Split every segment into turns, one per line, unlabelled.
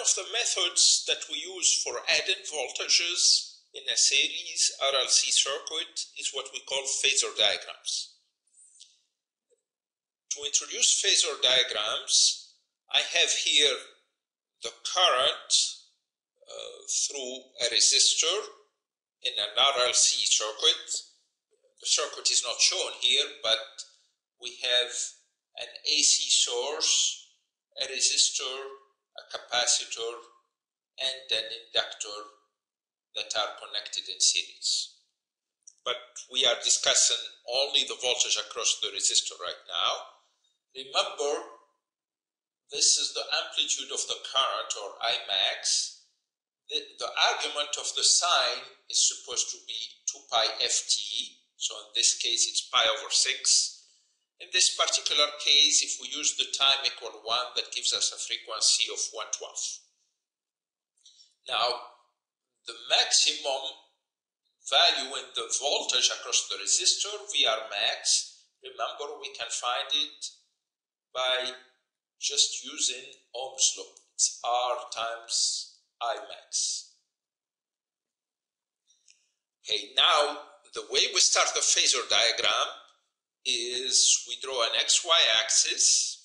of the methods that we use for adding voltages in a series RLC circuit is what we call phasor diagrams. To introduce phasor diagrams, I have here the current through a resistor in an RLC circuit. The circuit is not shown here, but we have an AC source, a resistor, a capacitor, and an inductor that are connected in series. But we are discussing only the voltage across the resistor right now. Remember, this is the amplitude of the current, or Imax. The argument of the sign is supposed to be 2 pi ft, so in this case it's pi over 6. In this particular case, if we use the time equal 1, that gives us a frequency of 1/12. Now, the maximum value in the voltage across the resistor, VR max, remember we can find it by just using Ohm's law. It's R times I max. Okay, now the way we start the phasor diagram is we draw an XY axis.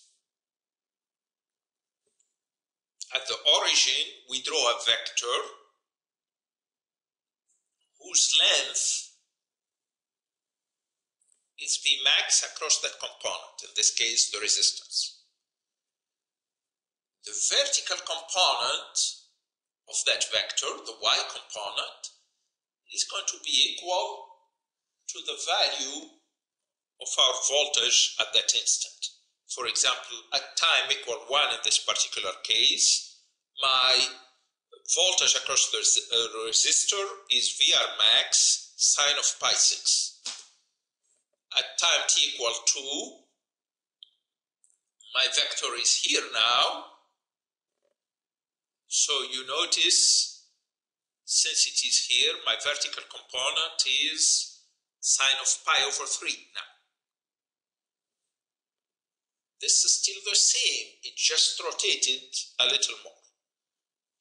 At the origin, we draw a vector whose length is V max across that component, in this case the resistance. The vertical component of that vector, the Y component, is going to be equal to the value of our voltage at that instant. For example, at time equal 1 in this particular case, my voltage across the resistor is VR max sine of pi 6. At time t equal 2, my vector is here now. So you notice, since it is here, my vertical component is sine of pi over 3 now. This is still the same, it just rotated a little more.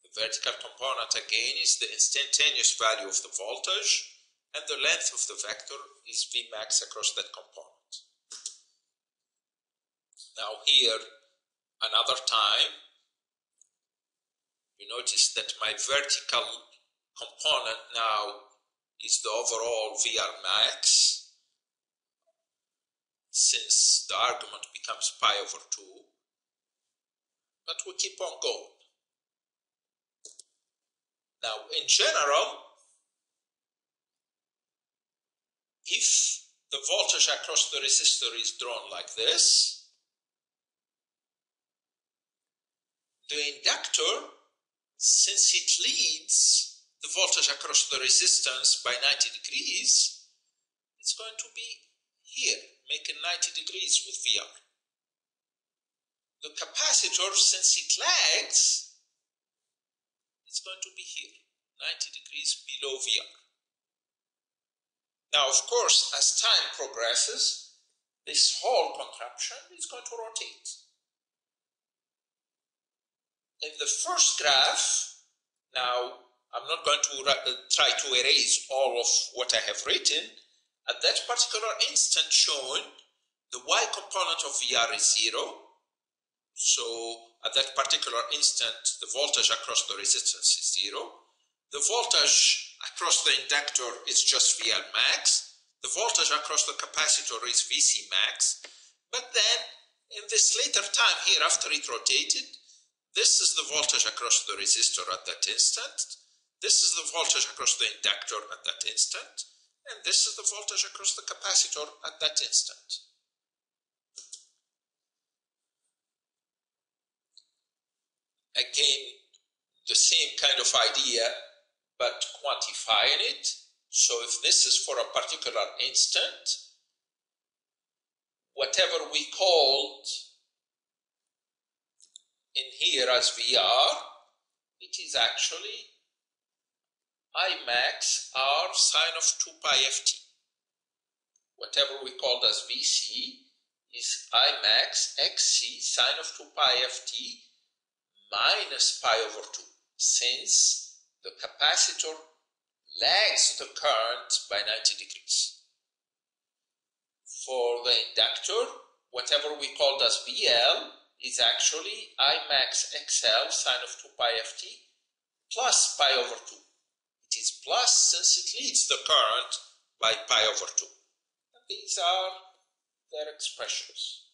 The vertical component again is the instantaneous value of the voltage, and the length of the vector is V max across that component. Now here, another time, you notice that my vertical component now is the overall VR max, since the argument becomes pi over 2, but we keep on going. Now, in general, if the voltage across the resistor is drawn like this, the inductor, since it leads the voltage across the resistance by 90 degrees, it's going to be here, making 90 degrees with VR. The capacitor, since it lags, it's going to be here, 90 degrees below VR. Now, of course, as time progresses, this whole contraption is going to rotate. In the first graph, now, I'm not going to try to erase all of what I have written. At that particular instant shown, the Y component of VR is 0. So at that particular instant, the voltage across the resistance is 0. The voltage across the inductor is just VL max. The voltage across the capacitor is VC max. But then, in this later time here, after it rotated, this is the voltage across the resistor at that instant. This is the voltage across the inductor at that instant. And this is the voltage across the capacitor at that instant. Again, the same kind of idea, but quantifying it. So if this is for a particular instant, whatever we called in here as VR, it is actually I max R sine of 2 pi ft. Whatever we called as VC is I max XC sine of 2 pi ft minus pi over 2, since the capacitor lags the current by 90 degrees. For the inductor, whatever we called as VL is actually I max XL sine of 2 pi ft plus pi over 2. It is plus since it leads the current by pi over 2. And these are their expressions.